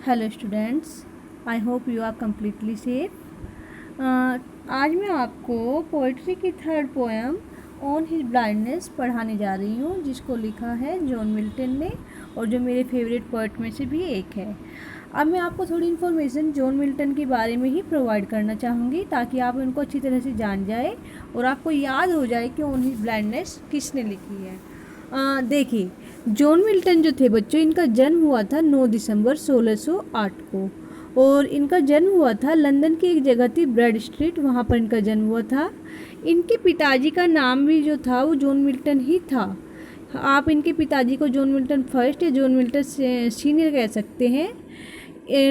Hello students, I hope you are completely safe. आज मैं आपको पोइट्री की third poem on his blindness पढ़ाने जा रही हूँ, जिसको लिखा है जॉन मिल्टन ने और जो मेरे फेवरेट पोइट में से भी एक है। अब मैं आपको थोड़ी इन्फॉर्मेशन जॉन मिल्टन के बारे में ही प्रोवाइड करना चाहूँगी ताकि आप उनको अच्छी तरह से जान जाए और आपको याद हो जाए कि ऑन हिज ब्लाइंडनेस किसने लिखी है। देखिए, जॉन मिल्टन जो थे बच्चों, इनका जन्म हुआ था 9 दिसंबर 1608 को और इनका जन्म हुआ था लंदन की एक जगह थी ब्रेड स्ट्रीट, वहाँ पर इनका जन्म हुआ था। इनके पिताजी का नाम भी जो था वो जॉन मिल्टन ही था। आप इनके पिताजी को जॉन मिल्टन फर्स्ट या जॉन मिल्टन सीनियर कह सकते हैं,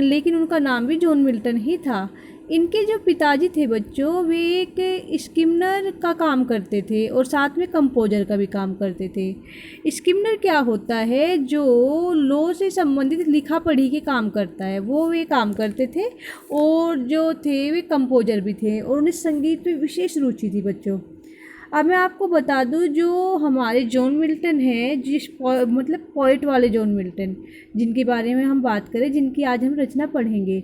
लेकिन उनका नाम भी जॉन मिल्टन ही था। इनके जो पिताजी थे बच्चों, वे एक स्किमनर का काम करते थे और साथ में कंपोजर का भी काम करते थे। स्किमनर क्या होता है? जो लॉ से संबंधित लिखा पढ़ी के काम करता है, वो वे काम करते थे। और जो थे वे कंपोजर भी थे और उन्हें संगीत में विशेष रुचि थी बच्चों। अब मैं आपको बता दूं, जो हमारे जॉन मिल्टन हैं, मतलब पोइट वाले जॉन मिल्टन जिनके बारे में हम बात करें, जिनकी आज हम रचना पढ़ेंगे,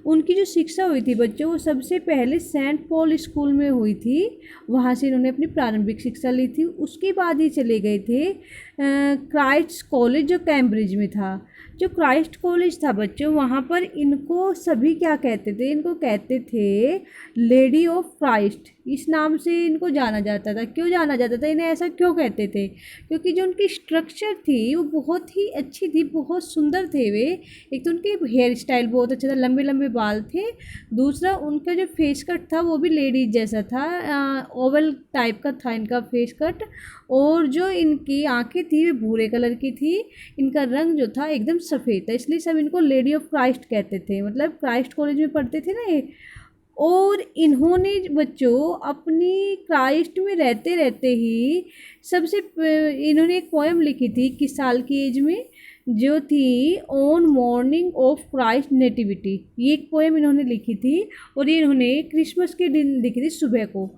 उनकी जो शिक्षा हुई थी बच्चों, वो सबसे पहले सेंट पॉल स्कूल में हुई थी। वहाँ से इन्होंने अपनी प्रारंभिक शिक्षा ली थी। उसके बाद ही चले गए थे क्राइस्ट कॉलेज, जो कैम्ब्रिज में था। जो क्राइस्ट कॉलेज था बच्चों, वहाँ पर इनको सभी क्या कहते थे? इनको कहते थे लेडी ऑफ क्राइस्ट। इस नाम से इनको जाना जाता था। क्यों जाना जाता था? इन्हें ऐसा क्यों कहते थे? क्योंकि जो उनकी स्ट्रक्चर थी वो बहुत ही अच्छी थी, बहुत सुंदर थे वे। एक तो उनके हेयर स्टाइल बहुत अच्छा था, लंबे लंबे बाल थे। दूसरा, उनका जो फेस कट था वो भी लेडीज जैसा था, ओवल टाइप का था इनका फेस कट। और जो इनकी आंखें थी वे भूरे कलर की थी। इनका रंग जो था एकदम सफ़ेद था, इसलिए सब इनको लेडी ऑफ क्राइस्ट कहते थे। मतलब क्राइस्ट कॉलेज में पढ़ते थे ना ये। और इन्होंने बच्चों अपनी क्राइस्ट में रहते रहते ही इन्होंने एक पोएम लिखी थी 21 साल की एज में, जो थी on morning of Christ nativity. ये एक पोएम इन्होंने लिखी थी और ये इन्होंने क्रिसमस के दिन लिखी थी सुबह को।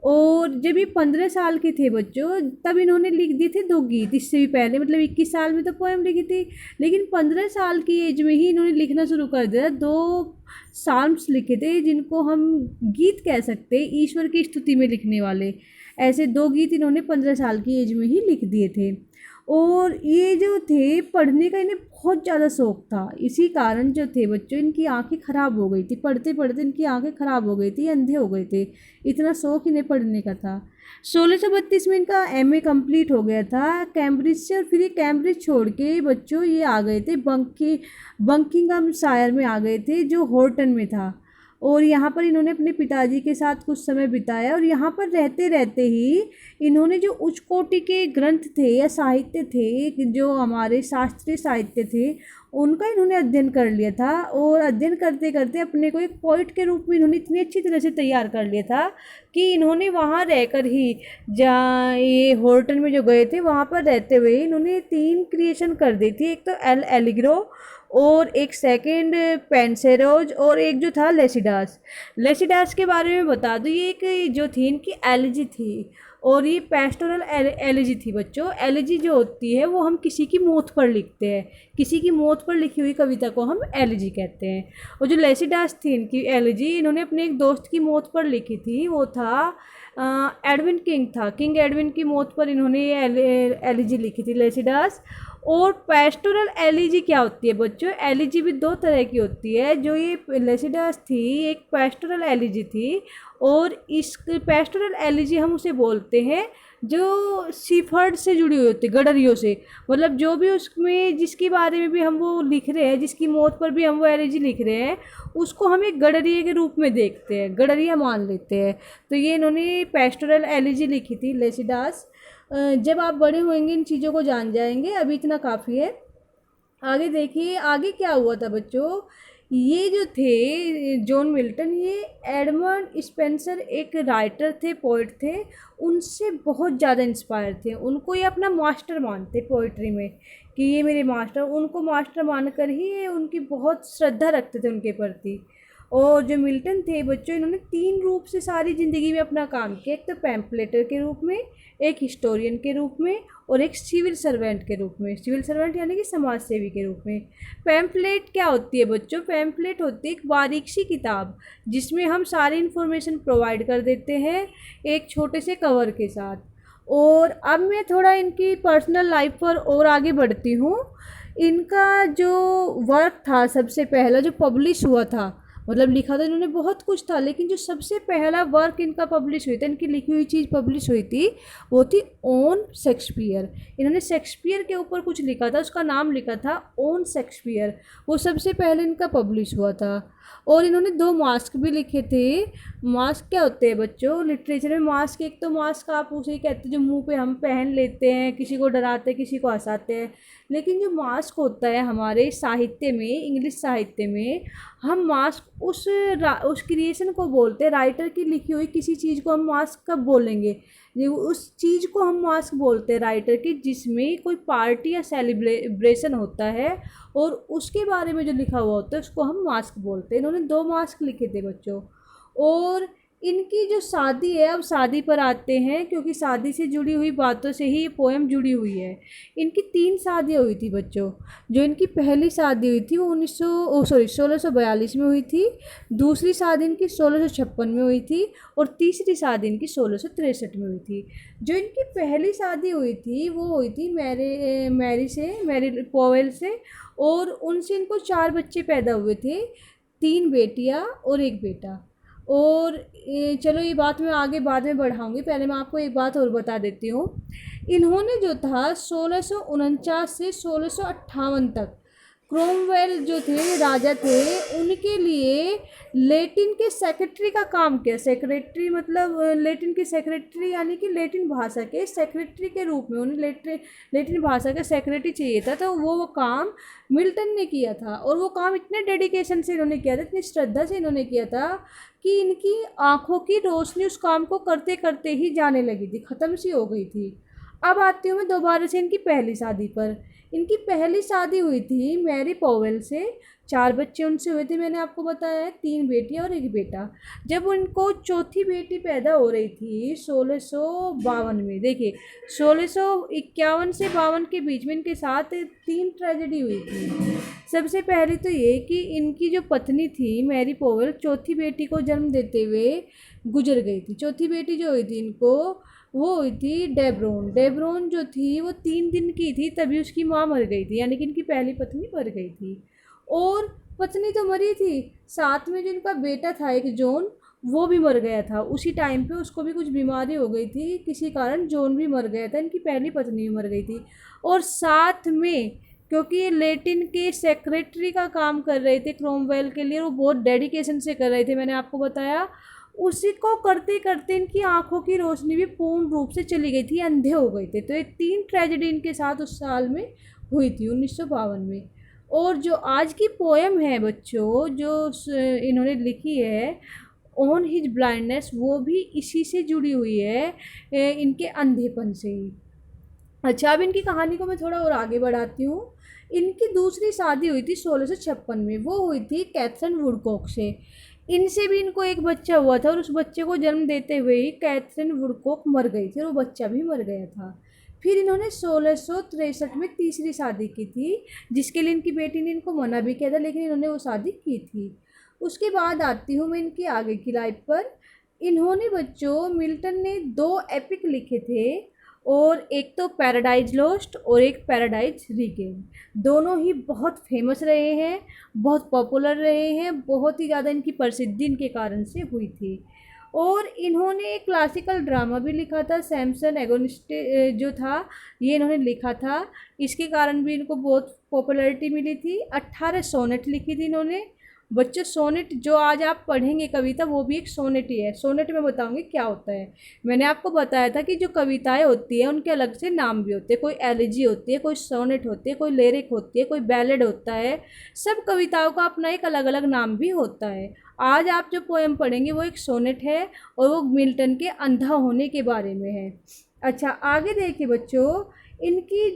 और जब ये 15 साल के थे बच्चों, तब इन्होंने लिख दिए थे 2 गीत। इससे भी पहले, मतलब 21 साल में तो पोएम लिखी थी, लेकिन 15 साल की एज में ही इन्होंने लिखना शुरू कर दिया। 2 साल्म्स लिखे थे, जिनको हम गीत कह सकते हैं, ईश्वर की स्तुति में लिखने वाले। ऐसे 2 गीत इन्होंने 15 साल की एज में ही लिख दिए थे। और ये जो थे, पढ़ने का इन्हें बहुत ज़्यादा शौक़ था। इसी कारण जो थे बच्चों, इनकी आंखें ख़राब हो गई थी। पढ़ते पढ़ते इनकी आंखें ख़राब हो गई थी, अंधे हो गए थे। इतना शौक़ इन्हें पढ़ने का था। 1632 में इनका एमए कंप्लीट हो गया था कैम्ब्रिज से। और फिर ये कैम्ब्रिज छोड़ के बच्चों ये आ गए थे बकिंघमशायर में आ गए थे, जो हॉर्टन में था। और यहाँ पर इन्होंने अपने पिताजी के साथ कुछ समय बिताया। और यहाँ पर रहते रहते ही इन्होंने जो उच्च कोटि के ग्रंथ थे या साहित्य थे, जो हमारे शास्त्रीय साहित्य थे, उनका इन्होंने अध्ययन कर लिया था। और अध्ययन करते करते अपने को एक पोइट के रूप में इन्होंने इतनी अच्छी तरह से तैयार कर लिया था कि इन्होंने वहाँ रहकर ही, जहाँ ये हॉर्टन में जो गए थे, वहाँ पर रहते हुए इन्होंने 3 क्रिएशन कर दी थी। एक तो एल एलिग्रो, और एक सेकंड पेंसेरोज, और एक जो था लेसिडास। लेसिडास के बारे में बता दूँ, ये एक जो थी इनकी एलिजी थी, और ये पेस्टोरल एलिजी थी बच्चों। एलिजी जो होती है वो हम किसी की मौत पर लिखते हैं। किसी की मौत पर लिखी हुई कविता को हम एलिजी कहते हैं। और जो लेसिडास थी इनकी एलिजी, इन्होंने अपने एक दोस्त की मौत पर लिखी थी। वो था एडविन किंग था। किंग एडविन की मौत पर इन्होंने ये एलिजी लिखी थी, लेसिडास। और पेस्टोरल एलिजी क्या होती है बच्चों? एलिजी भी 2 तरह की होती है। जो ये लेसिडास थी, एक पेस्टोरल एलिजी थी। और इस पेस्टोरल एलिजी हम उसे बोलते हैं जो सीफर्ड से जुड़ी हुई होती है, गडरियों से। मतलब जो भी उसमें, जिसके बारे में भी हम वो लिख रहे हैं, जिसकी मौत पर भी हम वो एलिजी लिख रहे हैं, उसको हम एक गडरिये के रूप में देखते हैं, गडरिया मान लेते हैं। तो ये इन्होंने पेस्टोरल एलिजी लिखी थी, लेसिडास। जब आप बड़े होंगे इन चीज़ों को जान जाएंगे, अभी इतना काफ़ी है। आगे देखिए, आगे क्या हुआ था बच्चों। ये जो थे जॉन मिल्टन, ये एडमंड स्पेंसर एक राइटर थे, पोइट थे, उनसे बहुत ज़्यादा इंस्पायर थे। उनको ये अपना मास्टर मानते पोइट्री में, कि ये मेरे मास्टर। उनको मास्टर मानकर ही ये उनकी बहुत श्रद्धा रखते थे उनके प्रति। और जो मिल्टन थे बच्चों, इन्होंने 3 रूप से सारी ज़िंदगी में अपना काम किया। एक तो पैम्पलेटर के रूप में, एक हिस्टोरियन के रूप में, और एक सिविल सर्वेंट के रूप में। सिविल सर्वेंट यानी कि समाज सेवी के रूप में। पैम्पलेट क्या होती है बच्चों? पैम्पलेट होती है एक बारीक सी किताब जिसमें हम सारी इन्फॉर्मेशन प्रोवाइड कर देते हैं एक छोटे से कवर के साथ। और अब मैं थोड़ा इनकी पर्सनल लाइफ पर और आगे बढ़ती हूँ। इनका जो वर्क था सबसे पहला जो पब्लिश हुआ था, मतलब लिखा था इन्होंने बहुत कुछ था, लेकिन जो सबसे पहला वर्क इनका पब्लिश हुई था, इनकी लिखी हुई चीज़ पब्लिश हुई थी, वो थी ऑन शेक्सपियर। इन्होंने शेक्सपियर के ऊपर कुछ लिखा था, उसका नाम लिखा था ऑन शेक्सपियर। वो सबसे पहले इनका पब्लिश हुआ था। और इन्होंने 2 मास्क भी लिखे थे। मास्क क्या होते हैं बच्चों लिटरेचर में? मास्क, एक तो मास्क आप उसे कहते हैं जो मुंह पे हम पहन लेते हैं, किसी को डराते हैं, किसी को हंसाते हैं। लेकिन जो मास्क होता है हमारे साहित्य में, इंग्लिश साहित्य में, हम मास्क उस क्रिएशन को बोलते हैं। राइटर की लिखी हुई किसी चीज़ को हम मास्क कब बोलेंगे? उस चीज़ को हम मास्क बोलते हैं राइटर की जिसमें कोई पार्टी या सेलिब्रेशन होता है और उसके बारे में जो लिखा हुआ होता है उसको हम मास्क बोलते हैं। इन्होंने 2 मास्क लिखे थे बच्चों। और इनकी जो शादी है, अब शादी पर आते हैं क्योंकि शादी से जुड़ी हुई बातों से ही ये पोएम जुड़ी हुई है। इनकी 3 शादियाँ हुई थी बच्चों। जो इनकी पहली शादी हुई थी वो 1642 में हुई थी। दूसरी शादी इनकी 1656 में हुई थी। और तीसरी शादी इनकी 1663 में हुई थी। जो इनकी पहली शादी हुई थी वो हुई थी मैरी पॉवेल से। और उनसे इनको 4 बच्चे पैदा हुए थे, 3 बेटियाँ और 1 बेटा। और चलो ये बात मैं आगे बाद में बढ़ाऊँगी, पहले मैं आपको एक बात और बता देती हूँ। इन्होंने जो था 1649 से 1658 तक क्रोमवेल जो थे राजा थे, उनके लिए लेटिन के सेक्रेटरी का काम किया। सेक्रेटरी मतलब लेटिन के सेक्रेटरी यानी कि लेटिन भाषा के सेक्रेटरी के रूप में उन्हें लेटिन भाषा का सेक्रेटरी चाहिए था। तो वो काम मिल्टन ने किया था। और वो काम इतने डेडिकेशन से इन्होंने किया था, इतनी श्रद्धा से इन्होंने किया था कि इनकी आँखों की रोशनी उस काम को करते करते ही जाने लगी थी, ख़त्म सी हो गई थी। अब आती हूँ मैं दोबारा से इनकी पहली शादी पर। इनकी पहली शादी हुई थी मैरी पॉवेल से। 4 बच्चे उनसे हुए थे, मैंने आपको बताया है, 3 बेटियाँ और 1 बेटा। जब उनको चौथी बेटी पैदा हो रही थी 1652 में, देखिए 1651 से 52 के बीच में इनके साथ 3 ट्रेजेडी हुई थी। सबसे पहले तो ये कि इनकी जो पत्नी थी मैरी पॉवेल, चौथी बेटी को जन्म देते हुए गुजर गई थी। चौथी बेटी जो हुई थी इनको वो हुई थी डेब्रोन। डेब्रोन जो थी वो 3 दिन की थी तभी उसकी माँ मर गई थी, यानी कि इनकी पहली पत्नी मर गई थी। और पत्नी तो मरी थी, साथ में जो इनका बेटा था एक जॉन, वो भी मर गया था उसी टाइम पे। उसको भी कुछ बीमारी हो गई थी, किसी कारण जॉन भी मर गया था, इनकी पहली पत्नी भी मर गई थी। और साथ में क्योंकि ये लेटिन के सेक्रेटरी का काम कर रहे थे क्रोमवेल के लिए, वो बहुत डेडिकेशन से कर रहे थे, मैंने आपको बताया। उसी को करते करते इनकी आंखों की रोशनी भी पूर्ण रूप से चली गई थी, अंधे हो गए थे। तो ये 3 ट्रेजेडी इनके साथ उस साल में हुई थी 1952 में। और जो आज की पोएम है बच्चों जो इन्होंने लिखी है ऑन हिज ब्लाइंडनेस, वो भी इसी से जुड़ी हुई है, इनके अंधेपन से ही। अच्छा, अब इनकी कहानी को मैं थोड़ा और आगे बढ़ाती हूँ। इनकी दूसरी शादी हुई थी 1656 में, वो हुई थी कैथरीन वुडकॉक से। इनसे भी इनको एक बच्चा हुआ था और उस बच्चे को जन्म देते हुए ही कैथरीन वुडकॉक मर गई थी और वो बच्चा भी मर गया था। फिर इन्होंने 1663 में तीसरी शादी की थी, जिसके लिए इनकी बेटी ने इनको मना भी किया था, लेकिन इन्होंने वो शादी की थी। उसके बाद आती हूँ मैं इनकी आगे की लाइफ पर। इन्होंने बच्चों मिल्टन ने 2 एपिक लिखे थे, और एक तो पैराडाइज लॉस्ट और एक पैराडाइज रीगेन। दोनों ही बहुत फेमस रहे हैं, बहुत पॉपुलर रहे हैं, बहुत ही ज़्यादा इनकी प्रसिद्धि इनके कारण से हुई थी। और इन्होंने एक क्लासिकल ड्रामा भी लिखा था, सैमसन एगोनिस्ट जो था, ये इन्होंने लिखा था। इसके कारण भी इनको बहुत पॉपुलैरिटी मिली थी। 18 सोनेट लिखी थी इन्होंने। बच्चों सोनेट जो आज आप पढ़ेंगे कविता, वो भी एक सोनेट ही है। सोनेट में बताऊंगी क्या होता है। मैंने आपको बताया था कि जो कविताएं होती हैं उनके अलग से नाम भी होते हैं। कोई एलिजी होती है, कोई सोनेट होती है, कोई लिरिक होती है, कोई बैलेड होता है। सब कविताओं का अपना एक अलग अलग नाम भी होता है। आज आप जो पोएम पढ़ेंगे वो एक सोनेट है और वो मिल्टन के अंधा होने के बारे में है। अच्छा, आगे देखिए बच्चों, इनकी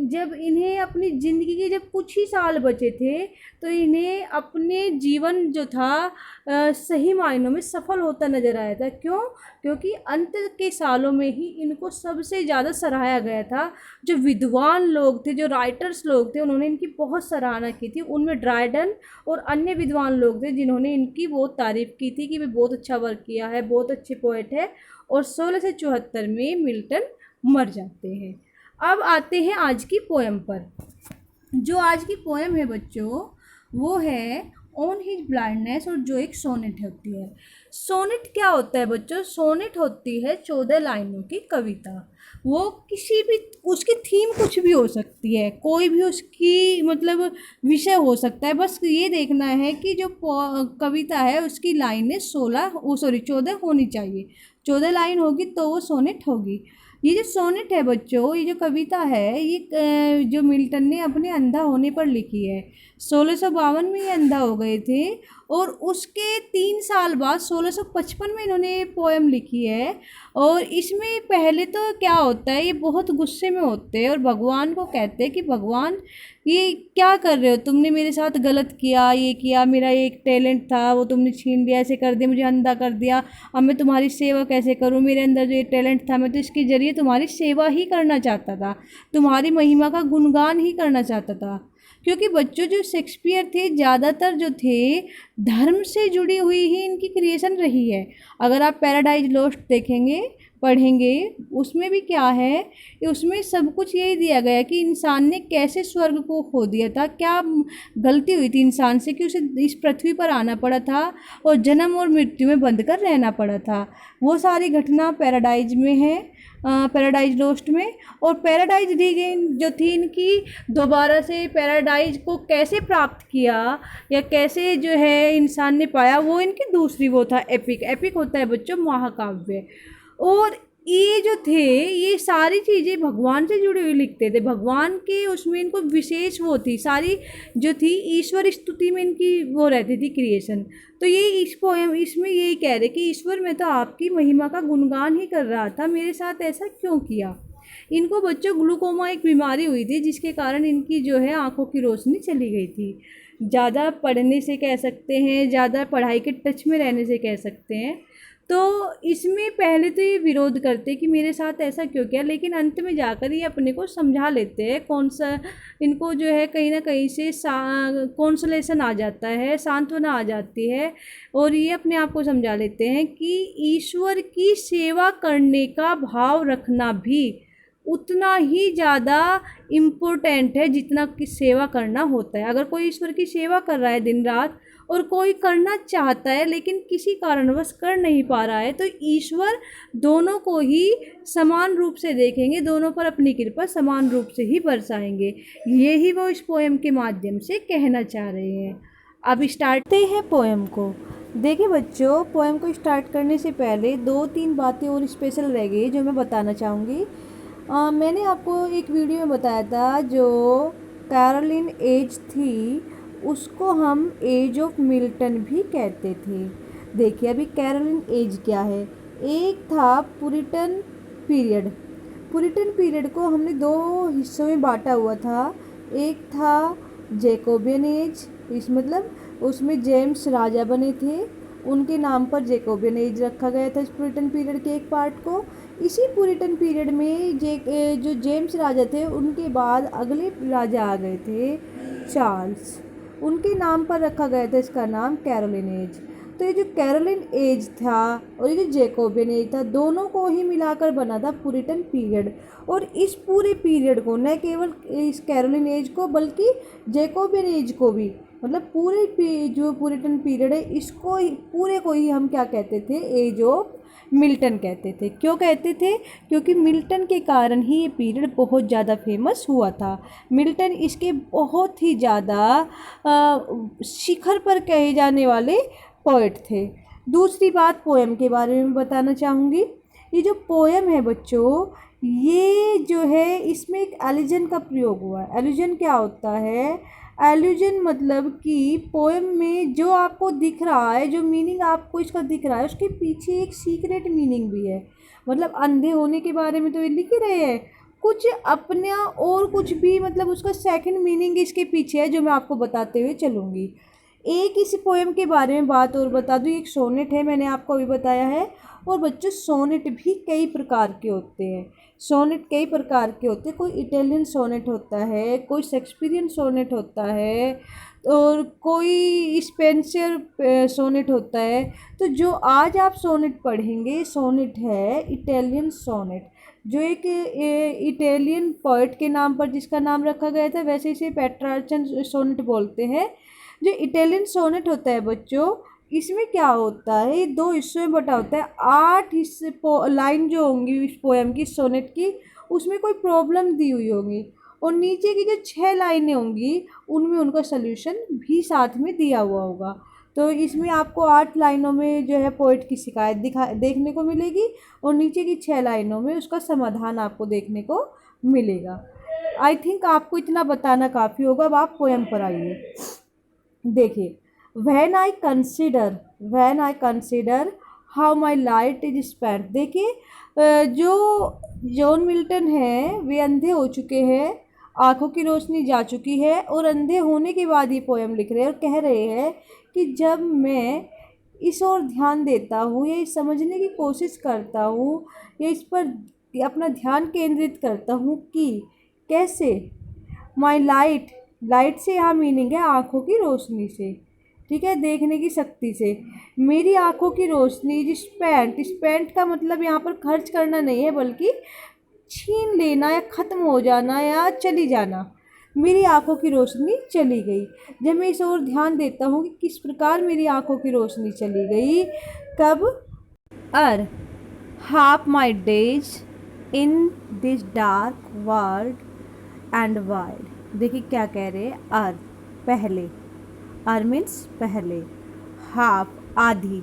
जब इन्हें अपनी ज़िंदगी के जब कुछ ही साल बचे थे, तो इन्हें अपने जीवन जो था सही मायनों में सफल होता नज़र आया था। क्यों? क्योंकि अंत के सालों में ही इनको सबसे ज़्यादा सराहा गया था। जो विद्वान लोग थे, जो राइटर्स लोग थे, उन्होंने इनकी बहुत सराहना की थी। उनमें ड्राइडन और अन्य विद्वान लोग थे जिन्होंने इनकी बहुत तारीफ़ की थी कि वे बहुत अच्छा वर्क किया है, बहुत अच्छे पोएट है। और 1674 में मिल्टन मर जाते हैं। अब आते हैं आज की पोएम पर। जो आज की पोएम है बच्चों, वो है ऑन हिज ब्लाइंडनेस, और जो एक सोनेट होती है। सोनेट क्या होता है बच्चों? सोनेट होती है 14 लाइनों की कविता। वो किसी भी, उसकी थीम कुछ भी हो सकती है, कोई भी उसकी मतलब विषय हो सकता है। बस ये देखना है कि जो कविता है उसकी लाइनें 14 होनी चाहिए। 14 लाइन होगी तो वो सोनेट होगी। ये जो सोनेट है बच्चों, ये जो कविता है, ये जो मिल्टन ने अपने अंधा होने पर लिखी है। 1652 में ये अंधा हो गए थे, और उसके 3 साल बाद 1655 में इन्होंने पोएम लिखी है। और इसमें पहले तो क्या होता है, ये बहुत गुस्से में होते हैं और भगवान को कहते हैं कि भगवान ये क्या कर रहे हो, तुमने मेरे साथ गलत किया, ये किया, मेरा एक टैलेंट था वो तुमने छीन लिया, ऐसे कर दिया, मुझे अंधा कर दिया। अब मैं तुम्हारी सेवा कैसे करूं? मेरे अंदर जो ये टैलेंट था, मैं तो इसके ज़रिए तुम्हारी सेवा ही करना चाहता था, तुम्हारी महिमा का गुणगान ही करना चाहता था। क्योंकि बच्चों जो शेक्सपियर थे, ज़्यादातर जो थे धर्म से जुड़ी हुई ही इनकी क्रिएशन रही है। अगर आप पैराडाइज लॉस्ट देखेंगे, पढ़ेंगे, उसमें भी क्या है कि उसमें सब कुछ यही दिया गया कि इंसान ने कैसे स्वर्ग को खो दिया था, क्या गलती हुई थी इंसान से कि उसे इस पृथ्वी पर आना पड़ा था और जन्म और मृत्यु में बंध कर रहना पड़ा था। वो सारी घटना पैराडाइज में है, पैराडाइज लॉस्ट में। और पैराडाइज रीगेन जो थी इनकी, दोबारा से पैराडाइज को कैसे प्राप्त किया या कैसे जो है इंसान ने पाया, वो इनकी दूसरी वो था एपिक। एपिक होता है बच्चों महाकाव्य। और ये जो थे, ये सारी चीज़ें भगवान से जुड़ी हुई लिखते थे। भगवान के उसमें इनको विशेष वो थी, सारी जो थी ईश्वर स्तुति में इनकी वो रहती थी क्रिएशन। तो ये इस पोएम इसमें यही कह रहे कि ईश्वर, मैं तो आपकी महिमा का गुणगान ही कर रहा था, मेरे साथ ऐसा क्यों किया। इनको बच्चों ग्लूकोमा एक बीमारी हुई थी जिसके कारण इनकी जो है आँखों की रोशनी चली गई थी। ज़्यादा पढ़ने से कह सकते हैं, ज़्यादा पढ़ाई के टच में रहने से कह सकते हैं। तो इसमें पहले तो ये विरोध करते कि मेरे साथ ऐसा क्यों किया, लेकिन अंत में जाकर ये अपने को समझा लेते हैं। कौन सा इनको जो है कहीं ना कहीं से कॉन्सोलेशन आ जाता है, सांत्वना आ जाती है, और ये अपने आप को समझा लेते हैं कि ईश्वर की सेवा करने का भाव रखना भी उतना ही ज़्यादा इम्पोर्टेंट है जितना कि सेवा करना होता है। अगर कोई ईश्वर की सेवा कर रहा है दिन रात, और कोई करना चाहता है लेकिन किसी कारणवश कर नहीं पा रहा है, तो ईश्वर दोनों को ही समान रूप से देखेंगे, दोनों पर अपनी कृपा समान रूप से ही बरसाएंगे। यही वो इस पोएम के माध्यम से कहना चाह रहे हैं। अब स्टार्ट करते हैं पोएम को। देखिए बच्चों, पोएम को स्टार्ट करने से पहले 2-3 बातें और स्पेशल रह गई जो मैं बताना चाहूँगी। मैंने आपको एक वीडियो में बताया था, जो कैरोलिन एज थी उसको हम एज ऑफ मिल्टन भी कहते थे। देखिए अभी कैरोलिन एज क्या है। एक था पुरिटन पीरियड। पुरिटन पीरियड को हमने 2 हिस्सों में बांटा हुआ था। एक था जैकोबियन एज, इस मतलब उसमें जेम्स राजा बने थे, उनके नाम पर जैकोबियन एज रखा गया था इस पुरिटन पीरियड के एक पार्ट को। इसी पुरिटन पीरियड में जो जेम्स राजा थे, उनके बाद अगले राजा आ गए थे चार्ल्स, उनके नाम पर रखा गया था इसका नाम कैरोलिन एज। तो ये जो कैरोलिन एज था और ये जो जैकोबियन एज था, दोनों को ही मिलाकर बना था पुरिटन पीरियड। और इस पूरे पीरियड को, न केवल इस कैरोलिन एज को बल्कि जैकोबियन एज को भी, मतलब पूरे जो पुरिटन पीरियड है इसको पूरे को ही हम क्या कहते थे, एज ऑफ मिल्टन कहते थे। क्यों कहते थे? क्योंकि मिल्टन के कारण ही ये पीरियड बहुत ज़्यादा फेमस हुआ था। मिल्टन इसके बहुत ही ज़्यादा शिखर पर कहे जाने वाले पोएट थे। दूसरी बात पोएम के बारे में बताना चाहूँगी। ये जो पोएम है बच्चों, ये जो है इसमें एक एलिजन का प्रयोग हुआ है। एलिजन क्या होता है? एल्यूजन मतलब कि पोएम में जो आपको दिख रहा है, जो मीनिंग आपको इसका दिख रहा है, उसके पीछे एक सीक्रेट मीनिंग भी है। मतलब अंधे होने के बारे में तो ये लिख ही रहे हैं, कुछ अपना और कुछ भी मतलब उसका सेकंड मीनिंग इसके पीछे है जो मैं आपको बताते हुए चलूँगी। एक इस पोएम के बारे में बात और बता दूँ, एक सोनेट है, मैंने आपको अभी बताया है। और बच्चों सोनेट भी कई प्रकार के होते हैं। सोनेट कई प्रकार के होते हैं, कोई इटालियन सोनेट होता है, कोई शेक्सपियरियन सोनेट होता है, और कोई स्पेंसर सोनेट होता है। तो जो आज आप सोनेट पढ़ेंगे सोनेट है इटालियन सोनेट, जो एक इटालियन पोएट के नाम पर जिसका नाम रखा गया था, वैसे इसे पेट्रार्चन सोनेट बोलते हैं। जो इटालियन सोनेट होता है बच्चों, इसमें क्या होता है, ये 2 हिस्सों में बटा होता है। 8 हिस्से लाइन जो होंगी इस पोएम की सोनेट की, उसमें कोई प्रॉब्लम दी हुई होगी, और नीचे की जो 6 लाइनें होंगी उनमें उनका सल्यूशन भी साथ में दिया हुआ होगा। तो इसमें आपको 8 लाइनों में जो है पोइट की शिकायत देखने को मिलेगी, और नीचे की 6 लाइनों में उसका समाधान आपको देखने को मिलेगा। आई थिंक आपको इतना बताना काफ़ी होगा। अब आप पोएम पर आइए। देखिए, when I consider how my light is spent. देखिए, जो जॉन मिल्टन है वे अंधे हो चुके हैं, आँखों की रोशनी जा चुकी है, और अंधे होने के बाद ये पोएम लिख रहे हैं और कह रहे हैं कि जब मैं इस ओर ध्यान देता हूँ या इस समझने की कोशिश करता हूँ या इस पर अपना ध्यान केंद्रित करता हूँ कि कैसे माई लाइट से यहाँ मीनिंग है आँखों की रोशनी से, ठीक है, देखने की शक्ति से। मेरी आँखों की रोशनी स्पेंट का मतलब यहाँ पर खर्च करना नहीं है, बल्कि छीन लेना या ख़त्म हो जाना या चली जाना। मेरी आँखों की रोशनी चली गई। जब मैं इस ओर ध्यान देता हूँ कि किस प्रकार मेरी आँखों की रोशनी चली गई, कब ere half my days in this dark world and wide. देखिए क्या कह रहे हैं, अर पहले, अर मीन्स पहले, हाफ आधी,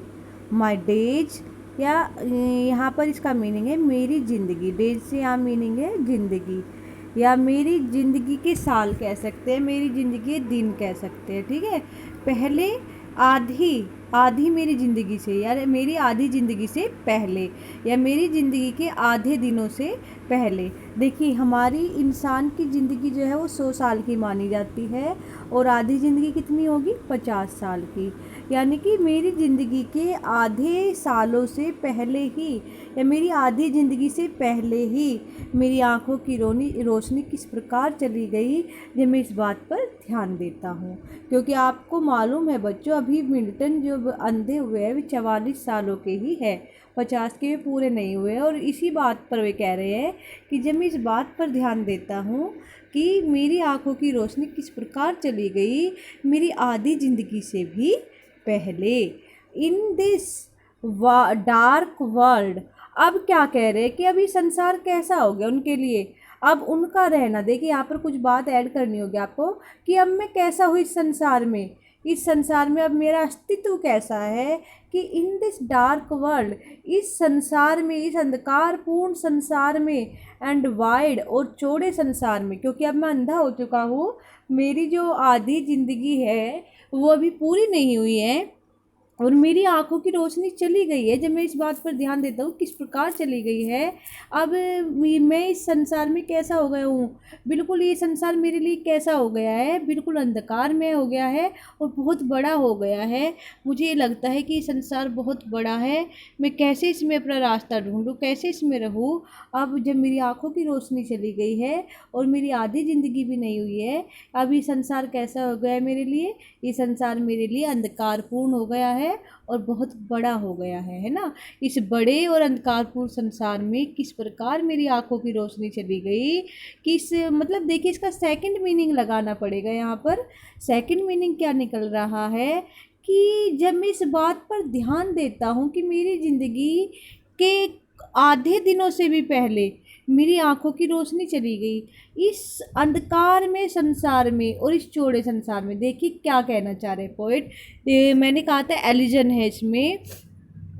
माई डेज या यहाँ पर इसका मीनिंग है मेरी ज़िंदगी, डेज से यहाँ मीनिंग है ज़िंदगी, या मेरी ज़िंदगी के साल कह सकते हैं, मेरी ज़िंदगी के दिन कह सकते हैं, ठीक है। पहले आधी मेरी ज़िंदगी से, या मेरी आधी ज़िंदगी से पहले, या मेरी ज़िंदगी के आधे दिनों से पहले। देखिए, हमारी इंसान की ज़िंदगी जो है वो 100 साल की मानी जाती है, और आधी ज़िंदगी कितनी होगी, 50 साल की। यानी कि मेरी ज़िंदगी के आधे सालों से पहले ही, या मेरी आधी ज़िंदगी से पहले ही मेरी आँखों की रोशनी किस प्रकार चली गई, जब मैं इस बात पर ध्यान देता हूँ। क्योंकि आपको मालूम है बच्चों, अभी मिल्टन जो अंधे हुए हैं वे 44 सालों के ही है, 50 के पूरे नहीं हुए। और इसी बात पर वे कह रहे हैं कि जब मैं इस बात पर ध्यान देता हूँ कि मेरी आँखों की रोशनी किस प्रकार चली गई मेरी आधी ज़िंदगी से भी पहले, इन दिस डार्क वर्ल्ड। अब क्या कह रहे हैं कि अभी संसार कैसा हो गया उनके लिए, अब उनका रहना। देखिए, यहाँ पर कुछ बात ऐड करनी होगी आपको कि अब मैं कैसा हूँ इस संसार में, अब मेरा अस्तित्व कैसा है, कि इन दिस डार्क वर्ल्ड, इस संसार में, इस अंधकारपूर्ण संसार में, एंड वाइड और चौड़े संसार में। क्योंकि अब मैं अंधा हो चुका हूँ, मेरी जो आधी ज़िंदगी है वो अभी पूरी नहीं हुई है, और मेरी आँखों की रोशनी चली गई है। जब मैं इस बात पर ध्यान देता हूँ किस प्रकार चली गई है, अब मैं इस संसार में कैसा हो गया हूँ, बिल्कुल ये संसार मेरे लिए कैसा हो गया है, बिल्कुल अंधकार में हो गया है और बहुत बड़ा हो गया है। मुझे ये लगता है कि ये संसार बहुत बड़ा है, मैं कैसे इसमें अपना रास्ता ढूंढूँ, कैसे इसमें रहूँ। अब जब मेरी आँखों की रोशनी चली गई है और मेरी आधी ज़िंदगी भी नहीं हुई है, अब ये संसार कैसा हो गया है मेरे लिए, ये संसार मेरे लिए अंधकारपूर्ण हो गया है और बहुत बड़ा हो गया है ना। इस बड़े और अंधकारपूर्ण संसार में किस प्रकार मेरी आंखों की रोशनी चली गई, किस मतलब देखिए, इसका सेकंड मीनिंग लगाना पड़ेगा। यहाँ पर सेकंड मीनिंग क्या निकल रहा है कि जब मैं इस बात पर ध्यान देता हूँ कि मेरी ज़िंदगी के आधे दिनों से भी पहले मेरी आंखों की रोशनी चली गई इस अंधकार में संसार में और इस चौड़े संसार में। देखिए क्या कहना चाह रहे पोइट, मैंने कहा था एलिजन है इसमें,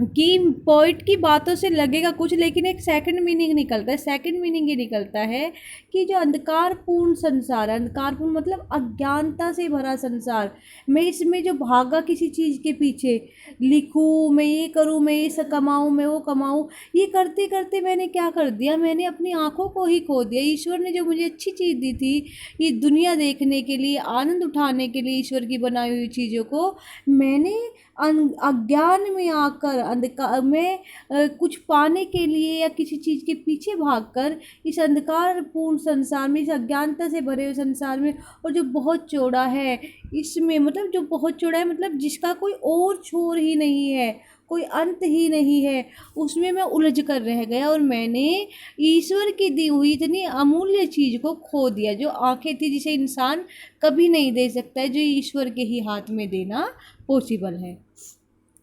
कि पोइट की बातों से लगेगा कुछ, लेकिन एक सेकंड मीनिंग निकलता है। सेकंड मीनिंग ये निकलता है कि जो अंधकारपूर्ण संसार है, अंधकारपूर्ण मतलब अज्ञानता से भरा संसार, मैं इसमें जो भागा किसी चीज़ के पीछे, लिखूँ मैं, ये करूँ मैं, ये कमाऊँ मैं, वो कमाऊँ, ये करते करते मैंने क्या कर दिया, मैंने अपनी आँखों को ही खो दिया। ईश्वर ने जो मुझे अच्छी चीज़ दी थी, ये दुनिया देखने के लिए, आनंद उठाने के लिए, ईश्वर की बनाई हुई चीज़ों को मैंने अज्ञान में आकर, अंधकार में कुछ पाने के लिए या किसी चीज़ के पीछे भागकर इस अंधकारपूर्ण संसार में, इस अज्ञानता से भरे हुए संसार में, और जो बहुत चौड़ा है, इसमें मतलब जो बहुत चौड़ा है मतलब जिसका कोई और छोर ही नहीं है, कोई अंत ही नहीं है, उसमें मैं उलझ कर रह गया और मैंने ईश्वर की दी हुई इतनी अमूल्य चीज़ को खो दिया, जो आंखें थी जिसे इंसान कभी नहीं दे सकता है, जो ईश्वर के ही हाथ में देना पॉसिबल है।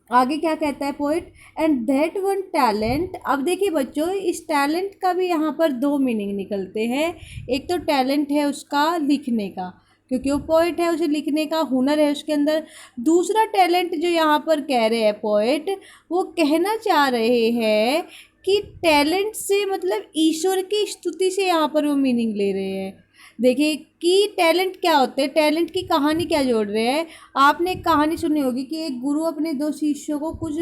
आगे क्या कहता है poet, and that one talent. अब देखिए बच्चों, इस टैलेंट का भी यहाँ पर दो मीनिंग निकलते हैं। एक तो टैलेंट है उसका लिखने का, क्योंकि वो पोइट है, उसे लिखने का हुनर है उसके अंदर। दूसरा टैलेंट जो यहाँ पर कह रहे हैं पोइट, वो कहना चाह रहे हैं कि टैलेंट से मतलब ईश्वर की स्तुति से यहाँ पर वो मीनिंग ले रहे हैं। देखिए कि टैलेंट क्या होते हैं, टैलेंट की कहानी क्या जोड़ रहे हैं। आपने एक कहानी सुनी होगी कि एक गुरु अपने दो शिष्यों को कुछ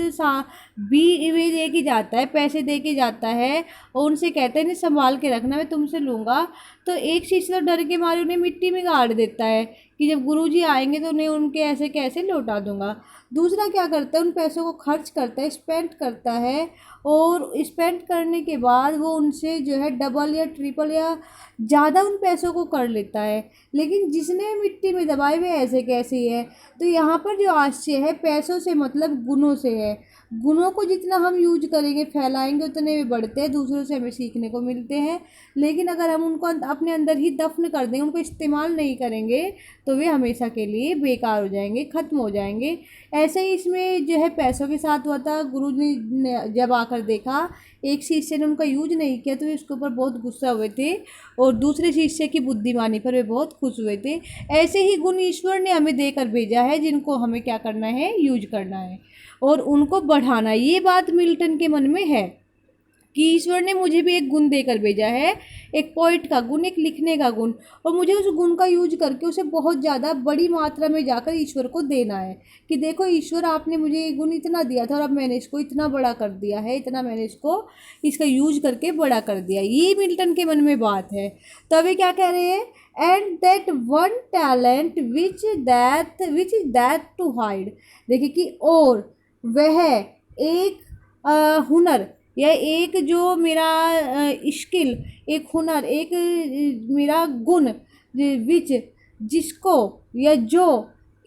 भी वे दे के जाता है, पैसे दे के जाता है और उनसे कहता है इन्हें संभाल के रखना, मैं तुमसे लूँगा। तो एक शिष्य तो डर के मारे उन्हें मिट्टी में गाड़ देता है कि जब गुरुजी आएंगे तो उन्हें उनके ऐसे कैसे लौटा दूंगा। दूसरा क्या करता है, उन पैसों को खर्च करता है, स्पेंड करता है, और स्पेंड करने के बाद वो उनसे जो है डबल या ट्रिपल या ज़्यादा उन पैसों को कर लेता है। लेकिन जिसने मिट्टी में दबाए हुए ऐसे कैसे है। तो यहाँ पर जो आश्चर्य है, पैसों से मतलब गुणों से है। गुणों को जितना हम यूज करेंगे, फैलाएंगे, उतने वे बढ़ते हैं, दूसरों से हमें सीखने को मिलते हैं। लेकिन अगर हम उनको अपने अंदर ही दफन कर देंगे, उनको इस्तेमाल नहीं करेंगे, तो वे हमेशा के लिए बेकार हो जाएंगे, ख़त्म हो जाएंगे। ऐसे ही इसमें जो है पैसों के साथ हुआ था। गुरु ने जब आकर देखा एक शिष्य ने उनका यूज नहीं किया तो वे उसके ऊपर बहुत गुस्सा हुए थे, और दूसरे शिष्य की बुद्धिमानी पर वे बहुत खुश हुए थे। ऐसे ही गुण ईश्वर ने हमें देकर भेजा है, जिनको हमें क्या करना है, यूज करना है और उनको बढ़ाना। ये बात मिल्टन के मन में है कि ईश्वर ने मुझे भी एक गुण देकर भेजा है, एक पोइट का गुण, एक लिखने का गुण, और मुझे उस गुण का यूज करके उसे बहुत ज़्यादा बड़ी मात्रा में जाकर ईश्वर को देना है कि देखो ईश्वर, आपने मुझे ये गुण इतना दिया था और अब मैंने इसको इतना बड़ा कर दिया है, इतना मैंने इसका यूज करके बड़ा कर दिया। ये मिल्टन के मन में बात है। तो अभी क्या कह रहे हैं, and that one talent which is that to hide. देखिए कि और वह एक हुनर या एक जो मेरा स्किल, एक हुनर, एक मेरा गुण, विच जिसको या जो,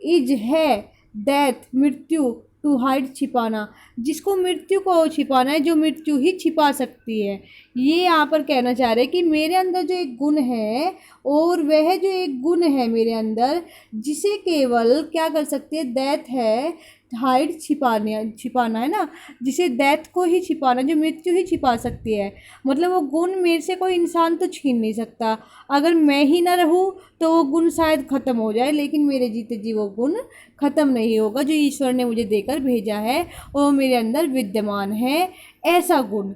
इज है, डेथ मृत्यु, टू हाइड छिपाना, जिसको मृत्यु को छिपाना है, जो मृत्यु ही छिपा सकती है। ये यहाँ पर कहना चाह रहे हैं कि मेरे अंदर जो एक गुण है, और वह जो एक गुण है मेरे अंदर, जिसे केवल क्या कर सकती है, डेथ है, हाइड छिपाना है ना, जिसे डेथ को ही छिपाना, जो मृत्यु ही छिपा सकती है। मतलब वो गुण मेरे से कोई इंसान तो छीन नहीं सकता। अगर मैं ही ना रहूँ तो वो गुण शायद ख़त्म हो जाए, लेकिन मेरे जीते जी वो गुण ख़त्म नहीं होगा, जो ईश्वर ने मुझे देकर भेजा है और मेरे अंदर विद्यमान है। ऐसा गुण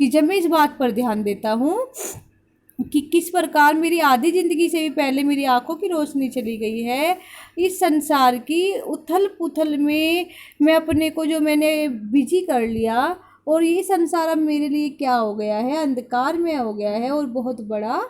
कि जब मैं इस बात पर ध्यान देता हूँ कि किस प्रकार मेरी आधी ज़िंदगी से भी पहले मेरी आंखों की रोशनी चली गई है, इस संसार की उथल पुथल में मैं अपने को जो मैंने बिजी कर लिया, और ये संसार अब मेरे लिए क्या हो गया है, अंधकार में हो गया है और बहुत बड़ा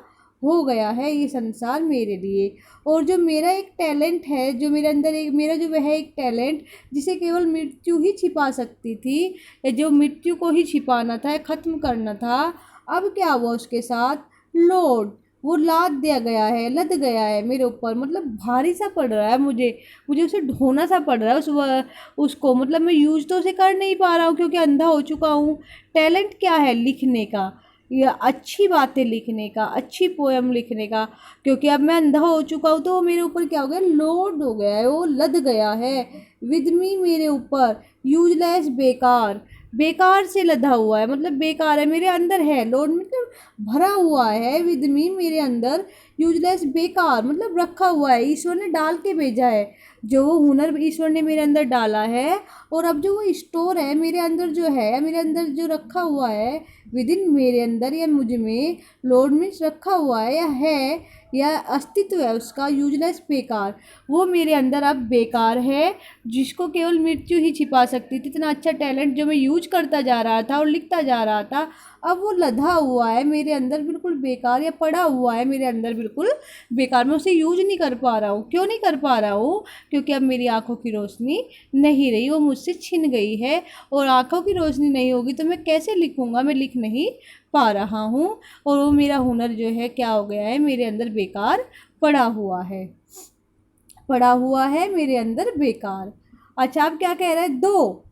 हो गया है ये संसार मेरे लिए। और जो मेरा एक टैलेंट है, जो मेरे अंदर एक मेरा जो वह एक टैलेंट, जिसे केवल मृत्यु ही छिपा सकती थी, जो मृत्यु को ही छिपाना था, ख़त्म करना था, अब क्या हुआ उसके साथ, लोड, वो लाद दिया गया है, लद गया है मेरे ऊपर, मतलब भारी सा पड़ रहा है, मुझे उसे ढोना सा पड़ रहा है उसको, मतलब मैं यूज तो उसे कर नहीं पा रहा हूँ क्योंकि अंधा हो चुका हूँ। टैलेंट क्या है, लिखने का, या अच्छी बातें लिखने का, अच्छी पोएम लिखने का, क्योंकि अब मैं अंधा हो चुका हूँ तो वो मेरे ऊपर क्या हो गया, लोड हो गया है, वो लद गया है विद मी मेरे ऊपर, यूजलेस, बेकार, बेकार से लदा हुआ है, मतलब बेकार है, मेरे अंदर है, लोड मतलब भरा हुआ है विद मी, मेरे अंदर यूजलेस, बेकार मतलब रखा हुआ है, ईश्वर ने डाल के भेजा है, जो वो हुनर ईश्वर ने मेरे अंदर डाला है, और अब जो वो स्टोर है मेरे अंदर, जो है मेरे अंदर जो रखा हुआ है विद इन, मेरे अंदर या मुझ में, लोड मीन्स रखा हुआ है या अस्तित्व है उसका, यूजलेस बेकार, वो मेरे अंदर अब बेकार है, जिसको केवल मृत्यु ही छिपा सकती थी। इतना अच्छा टैलेंट जो मैं यूज करता जा रहा था और लिखता जा रहा था, अब वो लदा हुआ है मेरे अंदर बिल्कुल बेकार, या पड़ा हुआ है मेरे अंदर बिल्कुल बेकार, मैं उसे यूज नहीं कर पा रहा हूँ। क्यों नहीं कर पा रहा हूँ? क्योंकि अब मेरी आंखों की रोशनी नहीं रही, वो मुझसे छिन गई है, और आंखों की रोशनी नहीं होगी तो मैं कैसे लिखूँगा, मैं लिख नहीं पा रहा हूँ, और वो मेरा हुनर जो है क्या हो गया है, मेरे अंदर बेकार पड़ा हुआ है, पड़ा हुआ है मेरे अंदर बेकार। अच्छा, अब क्या कह रहा है? दो,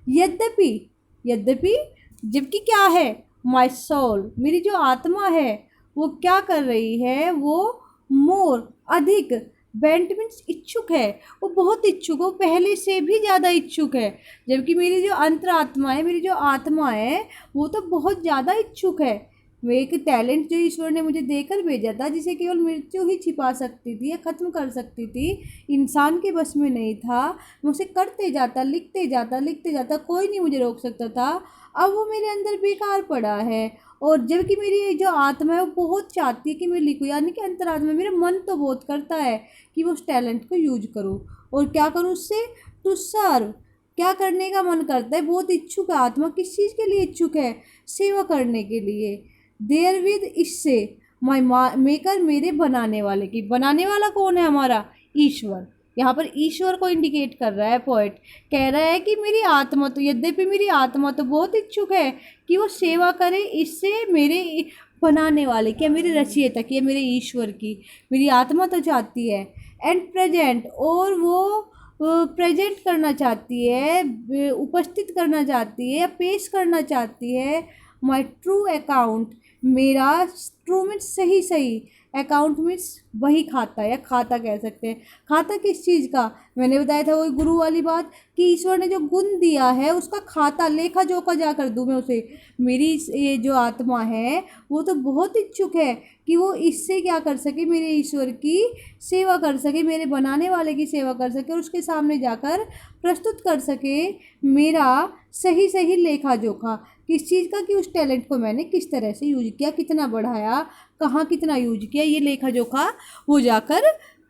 यद्यपि, यद्यपि, जबकि क्या है, माई सोल, मेरी जो आत्मा है वो क्या कर रही है, वो मोर, अधिक, बेंट मीन्स इच्छुक है, वो बहुत इच्छुक है, वो पहले से भी ज़्यादा इच्छुक है, जबकि मेरी जो अंतरात्मा है, मेरी जो आत्मा है वो तो बहुत ज़्यादा इच्छुक है। वो एक टैलेंट जो ईश्वर ने मुझे देकर भेजा था, जिसे केवल मृत्यु ही छिपा सकती थी या ख़त्म कर सकती थी, इंसान के बस में नहीं था, मैं उसे करते जाता, लिखते जाता, लिखते जाता, कोई नहीं मुझे रोक सकता था, अब वो मेरे अंदर बेकार पड़ा है, और जबकि मेरी जो आत्मा है वो बहुत चाहती है कि मैं लिखूँ, यानी कि अंतरात्मा, मेरा मन तो बहुत करता है कि मैं उस टैलेंट को यूज करूँ, और क्या करूँ उससे, टू सर्व, क्या करने का मन करता है, बहुत इच्छुक है आत्मा, किस चीज़ के लिए इच्छुक है, सेवा करने के लिए, देयर विद, इससे, माई मेकर, मेरे बनाने वाले की, बनाने वाला कौन है, हमारा ईश्वर, यहाँ पर ईश्वर को इंडिकेट कर रहा है पोएट, कह रहा है कि मेरी आत्मा तो, यद्यपि मेरी आत्मा तो बहुत इच्छुक है कि वो सेवा करे, इससे मेरे बनाने वाले की, मेरे रचयिता की, मेरे ईश्वर की, मेरी आत्मा तो चाहती है, एंड प्रेजेंट, और वो प्रेजेंट करना चाहती है, उपस्थित करना चाहती है या पेश करना चाहती है, माई ट्रू अकाउंट, मेरा, ट्रू मीन्स सही, सही, अकाउंट मीन्स वही खाता, या खाता कह सकते हैं, खाता किस चीज़ का, मैंने बताया था वही गुरु वाली बात, कि ईश्वर ने जो गुण दिया है उसका खाता, लेखा जोखा जा कर दूँ मैं उसे, मेरी ये जो आत्मा है वो तो बहुत इच्छुक है कि वो इससे क्या कर सके, मेरे ईश्वर की सेवा कर सके, मेरे बनाने वाले की सेवा कर सके, और उसके सामने जाकर प्रस्तुत कर सके मेरा सही सही लेखा जोखा, किस चीज़ का, कि उस टैलेंट को मैंने किस तरह से यूज किया, कितना बढ़ाया, कहाँ कितना यूज किया, ये लेखा जोखा वो जाकर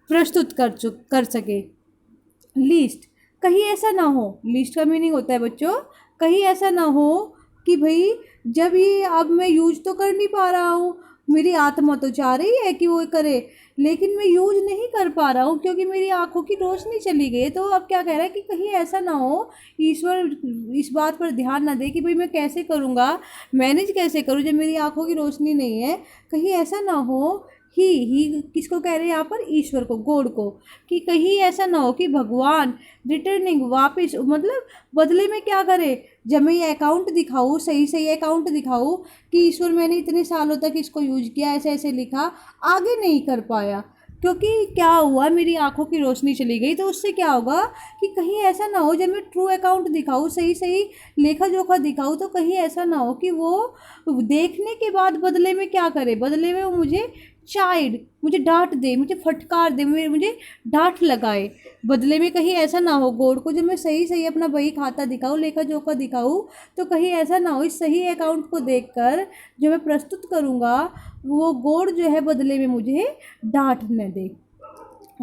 प्रस्तुत कर सके। लीस्ट, कहीं ऐसा ना हो, लीस्ट का मीनिंग होता है बच्चों, कहीं ऐसा ना हो कि भाई जब ये, अब मैं यूज तो कर नहीं पा रहा हूँ, मेरी आत्मा तो चाह रही है कि वो करे, लेकिन मैं यूज नहीं कर पा रहा हूँ क्योंकि मेरी आंखों की रोशनी चली गई। तो अब क्या कह रहा है कि कहीं ऐसा ना हो, ईश्वर इस बात पर ध्यान ना दे कि भाई मैं कैसे करूँगा, मैनेज कैसे करूँ जब मेरी आंखों की रोशनी नहीं है, कहीं ऐसा ना हो, ही किसको कह रहे हैं यहाँ पर, ईश्वर को, गॉड को, कि कहीं ऐसा ना हो कि भगवान रिटर्निंग, वापस, मतलब बदले में क्या करे, जब मैं ये अकाउंट दिखाऊँ, सही सही अकाउंट दिखाऊँ कि ईश्वर मैंने इतने सालों तक इसको यूज किया, ऐसे ऐसे लिखा, आगे नहीं कर पाया क्योंकि क्या हुआ, मेरी आंखों की रोशनी चली गई, तो उससे क्या होगा कि कहीं ऐसा ना हो जब मैं ट्रू अकाउंट दिखाऊँ, सही सही लेखा जोखा दिखाऊँ, तो कहीं ऐसा ना हो कि वो देखने के बाद बदले में क्या करे, बदले में वो मुझे चाइड, मुझे डांट दे, मुझे फटकार दे, मुझे डांट लगाए, बदले में कहीं ऐसा ना हो गॉड को, जब मैं सही सही अपना बही खाता दिखाऊँ, लेखा जोखा दिखाऊँ, तो कहीं ऐसा ना हो इस सही अकाउंट को देखकर जो मैं प्रस्तुत करूँगा वो गॉड जो है बदले में मुझे डांट न दे।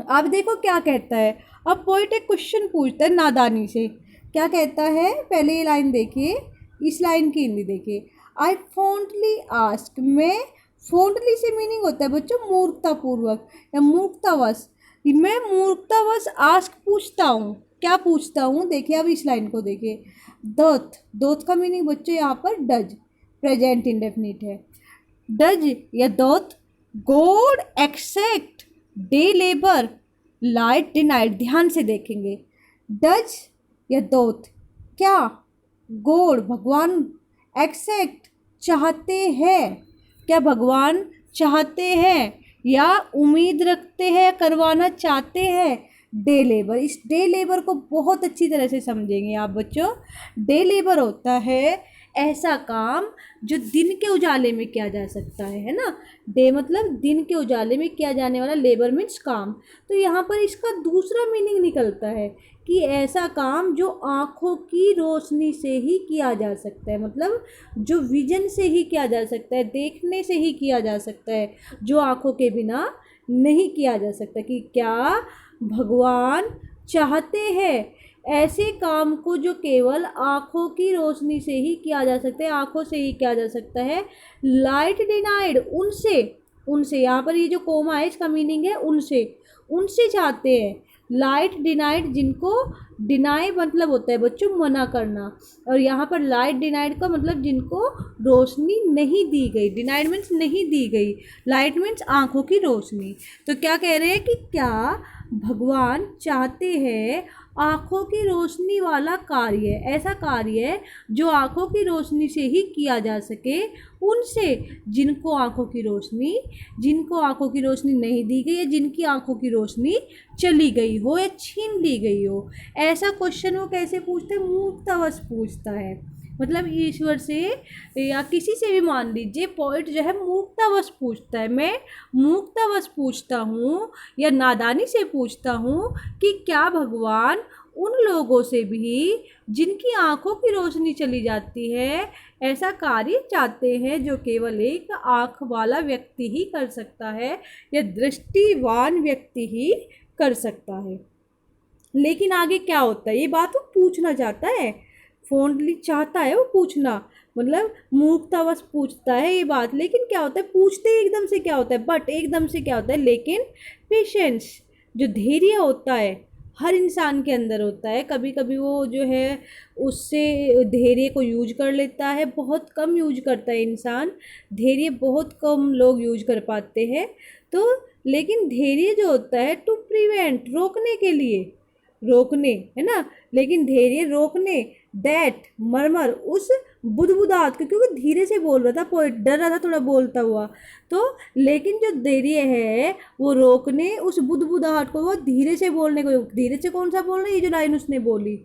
अब देखो क्या कहता है, अब पोइट एक क्वेश्चन पूछता है नादानी से, क्या कहता है, पहले ये लाइन देखिए, इस लाइन की हिंदी देखिए, आई फॉन्डली आस्क, मैं, फॉन्डली से मीनिंग होता है बच्चों मूर्खतापूर्वक या मूर्खतावश, मैं मूर्खतावश आस्क पूछता हूँ, क्या पूछता हूँ, देखिए अब इस लाइन को देखिए, दोथ, दोथ का मीनिंग बच्चों यहाँ पर डज, प्रेजेंट इंडेफिनिट है, डज या doth, God exact day labour light denied, ध्यान से देखेंगे, डज या दोथ, क्या, गॉड भगवान, एक्सेप्ट चाहते हैं, क्या भगवान चाहते हैं या उम्मीद रखते हैं, करवाना चाहते हैं, डे लेबर। इस डे लेबर को बहुत अच्छी तरह से समझेंगे आप बच्चों। डे लेबर होता है ऐसा काम जो दिन के उजाले में किया जा सकता है ना। डे मतलब दिन के उजाले में किया जाने वाला, लेबर मीन्स काम। तो यहाँ पर इसका दूसरा मीनिंग निकलता है कि ऐसा काम जो आँखों की रोशनी से ही किया जा सकता है, मतलब जो विजन से ही किया जा सकता है, देखने से ही किया जा सकता है, जो आँखों के बिना नहीं किया जा सकता। कि क्या भगवान चाहते हैं ऐसे काम को जो केवल आँखों की रोशनी से ही किया जा सकता है, आँखों से ही किया जा सकता है। लाइट डिनाइड, उनसे यहाँ पर ये जो कोमा है इसका मीनिंग है उनसे चाहते हैं। लाइट डिनाइड, जिनको डिनाई मतलब होता है बच्चों मना करना, और यहाँ पर लाइट डिनाइड का मतलब जिनको रोशनी नहीं दी गई। डिनाइड मीन्स नहीं दी गई, लाइट मीन्स आँखों की रोशनी। तो क्या कह रहे हैं कि क्या भगवान चाहते हैं आँखों की रोशनी वाला कार्य, ऐसा कार्य जो आँखों की रोशनी से ही किया जा सके उनसे, जिनको आँखों की रोशनी नहीं दी गई, या जिनकी आँखों की रोशनी चली गई हो या छीन ली गई हो। ऐसा क्वेश्चन वो कैसे पूछते हैं? मूर्खतावश पूछता है। मतलब ईश्वर से या किसी से भी, मान लीजिए पोइट जो है मूर्खतावश पूछता है, मैं मूर्खतावश पूछता हूँ या नादानी से पूछता हूँ कि क्या भगवान उन लोगों से भी जिनकी आँखों की रोशनी चली जाती है ऐसा कार्य चाहते हैं जो केवल एक आँख वाला व्यक्ति ही कर सकता है या दृष्टिवान व्यक्ति ही कर सकता है। लेकिन आगे क्या होता है, ये बात वो पूछना चाहता है, फोनली चाहता है वो पूछना, मतलब मूर्खतावश पूछता है ये बात। लेकिन क्या होता है, पूछते एकदम से क्या होता है, बट एकदम से क्या होता है, लेकिन पेशेंस, जो धैर्य होता है हर इंसान के अंदर होता है। कभी कभी वो जो है उससे धैर्य को यूज कर लेता है, बहुत कम यूज करता है इंसान, धैर्य बहुत कम लोग यूज कर पाते हैं। तो लेकिन धैर्य जो होता है टू प्रिवेंट, रोकने के लिए, रोकने है ना, लेकिन धैर्य रोकने, दैट मरमर, उस बुदबुदाहट को, क्योंकि धीरे से बोल रहा था पोइट, डर रहा था थोड़ा बोलता हुआ, तो लेकिन जो धैर्य है वो रोकने उस बुदबुदाहट को, वो धीरे से बोलने को, धीरे से कौन सा बोल रहा है, ये जो लाइन उसने बोली,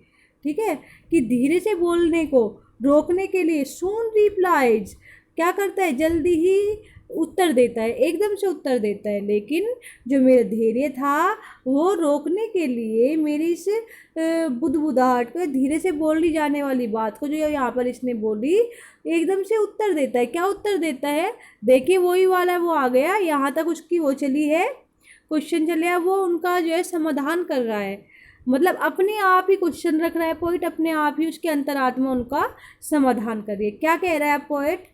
ठीक है, कि धीरे से बोलने को रोकने के लिए सून रिप्लाइज, क्या करता है, जल्दी ही उत्तर देता है, एकदम से उत्तर देता है। लेकिन जो मेरा धैर्य था वो रोकने के लिए मेरी इस बुदबुदाहट को, धीरे से बोली जाने वाली बात को जो यहाँ पर इसने बोली, एकदम से उत्तर देता है। क्या उत्तर देता है, देखिए वही वाला वो आ गया, यहाँ तक उसकी वो चली है, क्वेश्चन चले है, वो उनका जो है समाधान कर रहा है, मतलब अपने आप ही क्वेश्चन रख रहा है पोइट, अपने आप ही उसके अंतरात्मा उनका समाधान कर रही है। क्या कह रहा है पोइट,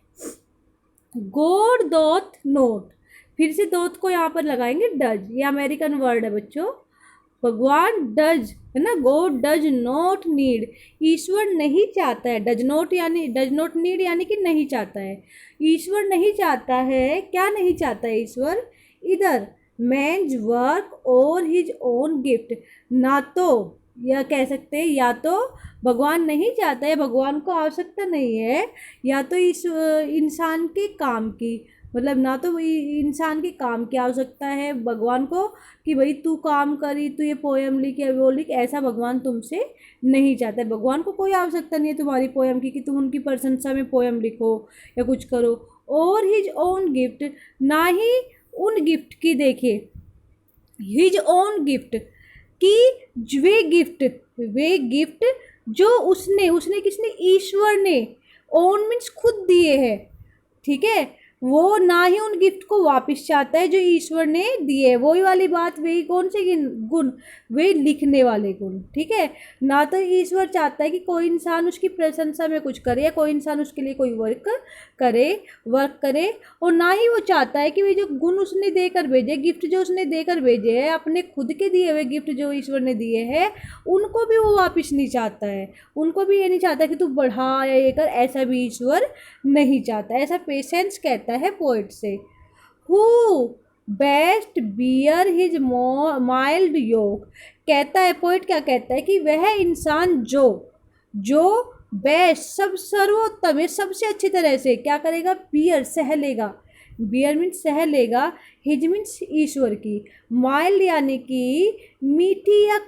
गॉड डोथ नोट, फिर से डोथ को यहाँ पर लगाएंगे डज, ये अमेरिकन वर्ड है बच्चों, भगवान डज है ना, गॉड डज नॉट नीड, ईश्वर नहीं चाहता है, डज नॉट नीड यानी कि नहीं चाहता है, ईश्वर नहीं चाहता है, क्या नहीं चाहता है ईश्वर, इधर मैंस वर्क और हिज ओन गिफ्ट, ना तो, या कह सकते हैं या तो भगवान नहीं चाहता है, भगवान को आवश्यकता नहीं है, या तो इस इंसान के काम की, मतलब ना तो इंसान के काम की आवश्यकता है भगवान को कि भाई तू काम करी, तू ये पोएम लिख या वो लिख, ऐसा भगवान तुमसे नहीं चाहता है। भगवान को कोई आवश्यकता नहीं है तुम्हारी पोएम की कि तुम उनकी प्रशंसा में पोएम लिखो या कुछ करो। और हिज ओन गिफ्ट, ना ही उन गिफ्ट की, देखिए हिज ओन गिफ्ट कि वे गिफ्ट जो उसने किसने, ईश्वर ने, ओन मीन्स खुद दिए हैं, ठीक है, वो ना ही उन गिफ्ट को वापस चाहता है जो ईश्वर ने दिए, वही वाली बात, वही कौन से गुण, वे लिखने वाले गुण, ठीक है, ना तो ईश्वर चाहता है कि कोई इंसान उसकी प्रशंसा में कुछ करे या कोई इंसान उसके लिए कोई वर्क करे, और ना ही वो चाहता है कि वे जो गुण उसने देकर भेजे, गिफ्ट जो उसने देकर भेजे है, अपने खुद के दिए हुए गिफ्ट जो ईश्वर ने दिए हैं, उनको भी वो वापस नहीं चाहता है, उनको भी ये नहीं चाहता कि तू बढ़ा या ये कर, ऐसा भी ईश्वर नहीं चाहता। ऐसा पेशेंस कहता है पोइट से। Who best bear his mild yoke, कहता है पोइट, क्या कहता है कि वह इंसान जो बेस्ट, सब सर्वोत्तम है, सबसे अच्छी तरह से क्या करेगा, बियर सह लेगा, बियर मीन्स सह लेगा, हिज मीन्स ईश्वर की, माइल्ड यानी कि मीठी या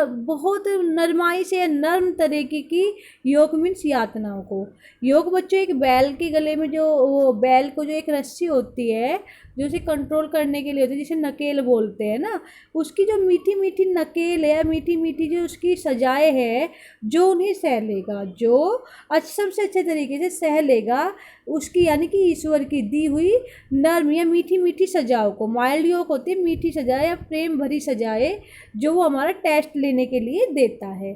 बहुत नरमाई से या नर्म तरीके की, योक मीन्स यातनाओं को। योक बच्चों एक बैल के गले में जो वो बैल को जो एक रस्सी होती है जो उसे कंट्रोल करने के लिए होती है, जिसे नकेल बोलते हैं ना, उसकी जो मीठी मीठी नकेल है, मीठी मीठी जो उसकी सजाएं है, जो उन्हें सह लेगा, जो सबसे अच्छे तरीके से सह लेगा उसकी, यानी कि ईश्वर की दी हुई नर्म या मीठी मीठी सजाओं को। माइल्ड योग होती है मीठी सजाए या प्रेम भरी सजाए जो वो हमारा टेस्ट लेने के लिए देता है।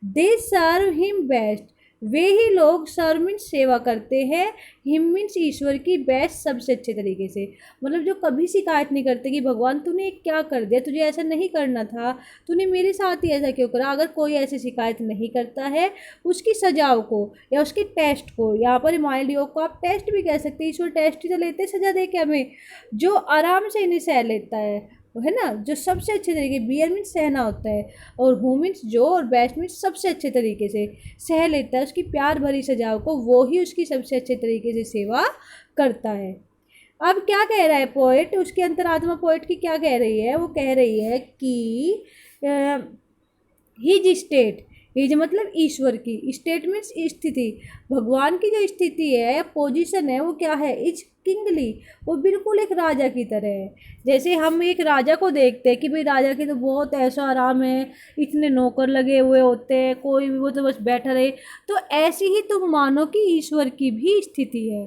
दे सर्व हिम बेस्ट, वे ही लोग सर्व मीन्स सेवा करते हैं, हिम मीन्स ईश्वर की बेस्ट सबसे अच्छे तरीके से। मतलब जो कभी शिकायत नहीं करते कि भगवान तूने क्या कर दिया, तुझे ऐसा नहीं करना था, तूने मेरे साथ ही ऐसा क्यों करा। अगर कोई ऐसी शिकायत नहीं करता है उसकी सजाओं को या उसके टेस्ट को, यहाँ पर माइल्ड योग को आप टेस्ट भी कह सकते हैं, ईश्वर टेस्ट ही तो लेते हैं सजा दे के हमें, जो आराम से इन्हें सह लेता है, है ना, जो सबसे अच्छे तरीके, बियर मीन्स सहना होता है, और हु मीन्स जो, और बेस्ट मीन्स सबसे अच्छे तरीके से सह लेता है उसकी प्यार भरी सजाओं को, वो ही उसकी सबसे अच्छे तरीके से सेवा करता है। अब क्या कह रहा है पोएट, उसकी अंतरात्मा पोएट की क्या कह रही है, वो कह रही है कि हिज स्टेट, हिज मतलब ईश्वर की, स्टेट मीन्स स्थिति, भगवान की जो स्थिति है, पोजीशन है, वो क्या है, इज किंगली, वो बिल्कुल एक राजा की तरह है। जैसे हम एक राजा को देखते हैं कि भाई राजा की तो बहुत ऐसा आराम है, इतने नौकर लगे हुए होते हैं, कोई भी वो तो बस बैठा रहे, तो ऐसी ही तुम मानो कि ईश्वर की भी स्थिति है।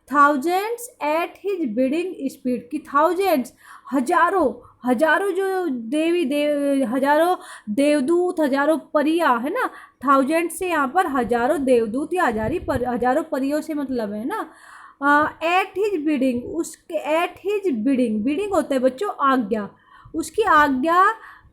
Thousands at his bidding speed, की थाउजेंड्स हजारों, हजारों जो हजारों देवदूत, हजारों परियां, है ना, थाउजेंड से यहाँ पर हजारों देवदूत या हजारों परियों से मतलब है ना। एट हिज बिडिंग, उसके एट हिज बिडिंग, बिडिंग होता है बच्चों आज्ञा, उसकी आज्ञा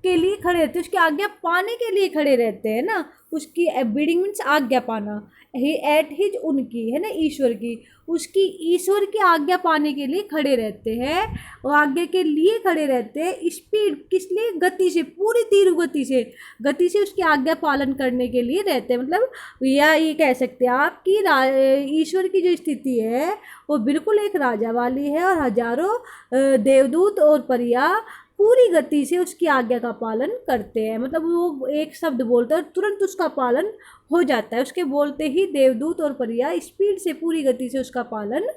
के लिए खड़े रहते हैं, उसकी आज्ञा पाने के लिए खड़े रहते हैं ना, उसकी बिडिंग मीन्स आज्ञा पाना, ही एट हिज उनकी, है ना, ईश्वर की, उसकी ईश्वर की आज्ञा पाने के लिए खड़े रहते हैं, और आज्ञा के लिए खड़े रहते हैं, स्पीड किस लिए, गति से, पूरी तीव्र गति से उसकी आज्ञा पालन करने के लिए रहते हैं। मतलब या ये कह सकते हैं आप कि ईश्वर की जो स्थिति है वो बिल्कुल एक राजा वाली है, और हजारों देवदूत और परियां पूरी गति से उसकी आज्ञा का पालन करते हैं। मतलब वो एक शब्द बोलता है और तुरंत उसका पालन हो जाता है, उसके बोलते ही देवदूत और परियां स्पीड से, पूरी गति से उसका पालन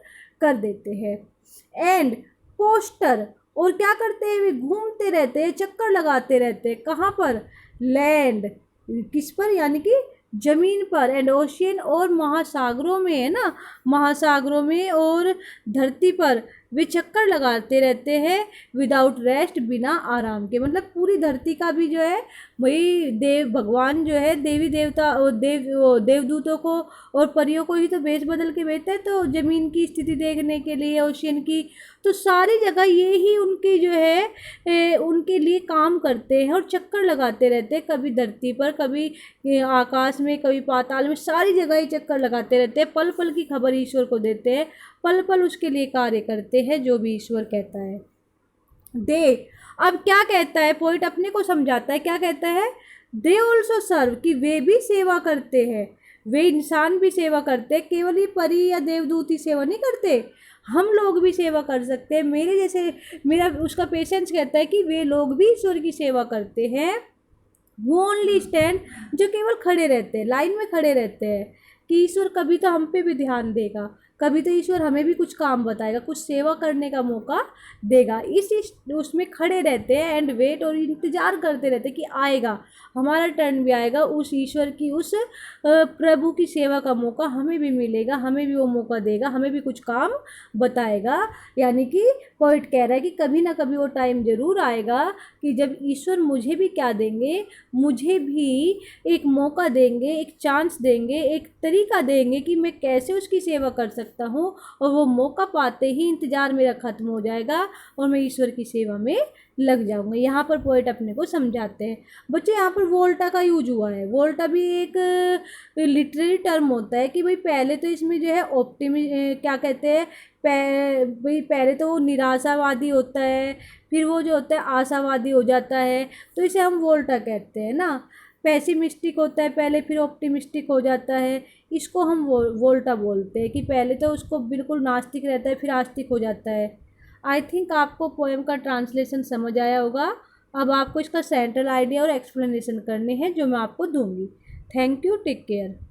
कर देते हैं। एंड पोस्टर, और क्या करते हैं, वे घूमते रहते हैं, चक्कर लगाते रहते हैं, कहाँ पर, लैंड, किस पर, यानी कि जमीन पर, एंड ओशियन, और महासागरों में, है ना, महासागरों में और धरती पर वे चक्कर लगाते रहते हैं, विदाउट रेस्ट, बिना आराम के। मतलब पूरी धरती का भी जो है वही भगवान जो है देवी देवता और देवदूतों को और परियों को ही तो भेज बदल के भेजते हैं, तो ज़मीन की स्थिति देखने के लिए, ओशियन की, तो सारी जगह ये ही उनकी जो है उनके लिए काम करते हैं और चक्कर लगाते रहते हैं, कभी धरती पर, कभी आकाश में, कभी पाताल में, सारी जगह ही चक्कर लगाते रहते हैं, पल पल की खबर ईश्वर को देते हैं, पल पल उसके लिए कार्य करते हैं जो भी ईश्वर कहता है। अब क्या कहता है पोइट, अपने को समझाता है, क्या कहता है, दे ऑल्सो सर्व, कि वे भी सेवा करते हैं, वे इंसान भी सेवा करते हैं, केवल ही परी या देवदूत ही सेवा नहीं करते, हम लोग भी सेवा कर सकते हैं, मेरे जैसे, मेरा उसका पेशेंस कहता है कि वे लोग भी ईश्वर की सेवा करते हैं। वो ओनली स्टैंड, जो केवल खड़े रहते हैं, लाइन में खड़े रहते हैं कि ईश्वर कभी तो हम पे भी ध्यान देगा, कभी तो ईश्वर हमें भी कुछ काम बताएगा, कुछ सेवा करने का मौका देगा, इस उसमें खड़े रहते हैं, एंड वेट, और इंतज़ार करते रहते हैं कि आएगा, हमारा टर्न भी आएगा, उस ईश्वर की, उस प्रभु की सेवा का मौका हमें भी मिलेगा, हमें भी वो मौका देगा, हमें भी कुछ काम बताएगा। यानी कि पोइट कह रहा है कि कभी ना कभी वो टाइम ज़रूर आएगा कि जब ईश्वर मुझे भी क्या देंगे, मुझे भी एक मौका देंगे, एक चांस देंगे, एक तरीका देंगे कि मैं कैसे उसकी सेवा कर सकता हूँ, और वो मौका पाते ही इंतज़ार मेरा ख़त्म हो जाएगा और मैं ईश्वर की सेवा में लग जाऊंगा। यहाँ पर पोएट अपने को समझाते हैं। बच्चे यहाँ पर वोल्टा का यूज हुआ है। वोल्टा भी एक लिटरेरी टर्म होता है कि भाई पहले तो इसमें जो है क्या कहते हैं, भाई पहले तो वो निराशावादी होता है, फिर वो जो होता है आशावादी हो जाता है, तो इसे हम वोल्टा कहते हैं ना। पैसिमिस्टिक होता है पहले, फिर ऑप्टिमिस्टिक हो जाता है, इसको हम वोल्टा बोलते हैं कि पहले तो उसको बिल्कुल नास्तिक रहता है, फिर आस्तिक हो जाता है। आई थिंक आपको पोएम का ट्रांसलेशन समझ आया होगा। अब आपको इसका सेंट्रल आइडिया और एक्सप्लेनेशन करने हैं जो मैं आपको दूंगी। Thank you, take care.